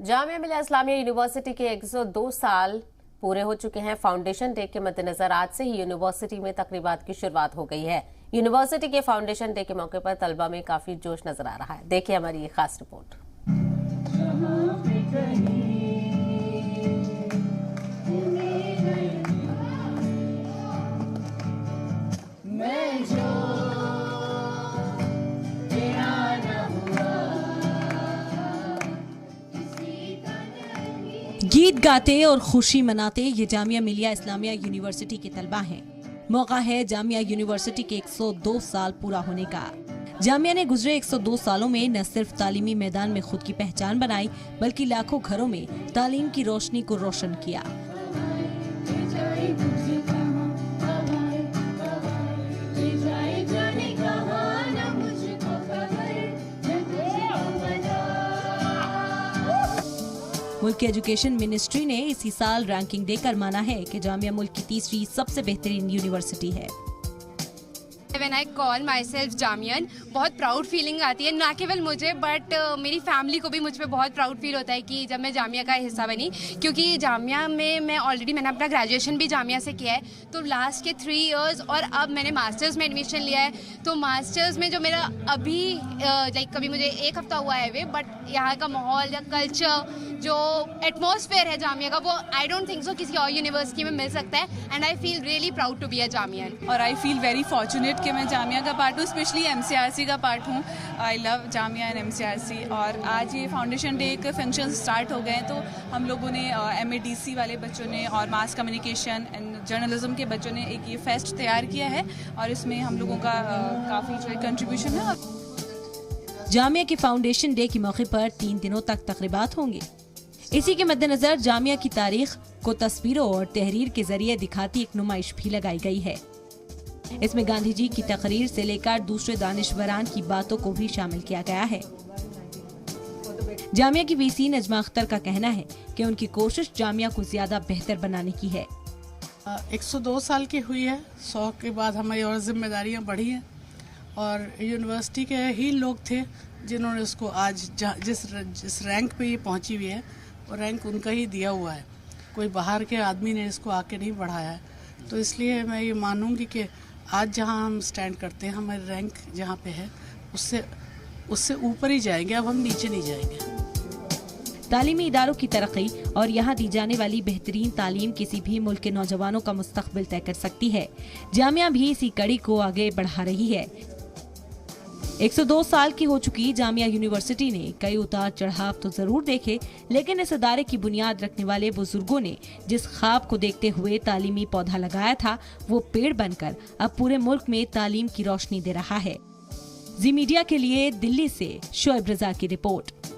Jamia Millia Islamia university के 102 साल पूरे हो चुके हैं। फाउंडेशन डे के मद्देनजर आज से ही यूनिवर्सिटी में तकरीबात की शुरुआत हो गई है। यूनिवर्सिटी के फाउंडेशन डे के मौके पर तलबा में काफी जोश नजर आ रहा है। देखिए हमारी ये खास रिपोर्ट। गीत गाते और खुशी मनाते ये जामिया मिलिया इस्लामिया यूनिवर्सिटी के तलबा हैं। मौका है जामिया यूनिवर्सिटी के 102 साल पूरा होने का। जामिया ने गुजरे 102 सालों में न सिर्फ तालीमी मैदान में खुद की पहचान बनाई, बल्कि लाखों घरों में तालीम की रोशनी को रोशन किया। मुल्क की एजुकेशन मिनिस्ट्री ने इसी साल रैंकिंग देकर माना है कि जामिया मुल्क की तीसरी सबसे बेहतरीन यूनिवर्सिटी है। When I call myself जामियन, बहुत प्राउड फीलिंग आती है, ना केवल मुझे बट मेरी फैमिली को भी मुझ पे बहुत प्राउड फील होता है कि जब मैं जामिया का हिस्सा बनी, क्योंकि जामिया में मैंने अपना ग्रेजुएशन भी जामिया से किया है। तो लास्ट के 3 इयर्स और अब मैंने मास्टर्स में एडमिशन लिया है। तो मास्टर्स में जो मेरा अभी कभी मुझे 1 हफ्ता हुआ है वे, बट यहाँ का माहौल या कल्चर जो एटमॉस्फेयर है जामिया का, वो आई डोंट थिंक सो किसी और यूनिवर्सिटी में मिल सकता है। And I feel really proud to be a Jamian. और आई फील वेरी फॉर्चुनेट कि मैं जामिया का पार्ट हूँ, स्पेशली MCRC का पार्ट हूँ। I love Jamia and MCRC। और आज ये फाउंडेशन डे के फंक्शन स्टार्ट हो गए हैं, तो हम लोगों ने MADC वाले बच्चों ने और मास कम्युनिकेशन एंड जर्नलिज्म के बच्चों ने एक ये फेस्ट तैयार किया है और इसमें हम लोगों का काफ़ी जो है कंट्रीब्यूशन है। जामिया के फाउंडेशन डे के मौके पर 3 दिनों तक तकरीबात होंगे। इसी के मद्देनजर जामिया की तारीख को तस्वीरों और तहरीर के जरिए दिखाती एक नुमाइश भी लगाई गई है। इसमें गांधी जी की तकरीर से लेकर दूसरे दानिशवरान की बातों को भी शामिल किया गया है। जामिया की VC नजमा अख्तर का कहना है कि उनकी कोशिश जामिया को ज्यादा बेहतर बनाने की है। 102 साल की हुई है, 100 के बाद हमारी और जिम्मेदारियां बढ़ी हैं और यूनिवर्सिटी के ही लोग थे जिन्होंने उसको आज जिस रैंक पे ये पहुंची हुई है, वो रैंक उनका ही दिया हुआ है। कोई बाहर के आदमी ने इसको आके नहीं बढ़ाया है। तो इसलिए मैं ये मानूंगी कि आज जहां हम स्टैंड करते हैं, हमारी रैंक जहां पे है उससे ऊपर ही जाएंगे, अब हम नीचे नहीं जाएंगे। तालीमी इदारों की तरक्की और यहाँ दी जाने वाली बेहतरीन तालीम किसी भी मुल्क के नौजवानों का मुस्तकबिल तय कर सकती है। जामिया भी इसी कड़ी को आगे बढ़ा रही है। 102 साल की हो चुकी जामिया यूनिवर्सिटी ने कई उतार चढ़ाव तो जरूर देखे, लेकिन इस इदारे की बुनियाद रखने वाले बुजुर्गों ने जिस ख्वाब को देखते हुए तालीमी पौधा लगाया था, वो पेड़ बनकर अब पूरे मुल्क में तालीम की रोशनी दे रहा है। जी मीडिया के लिए दिल्ली से शोएब रजा की रिपोर्ट।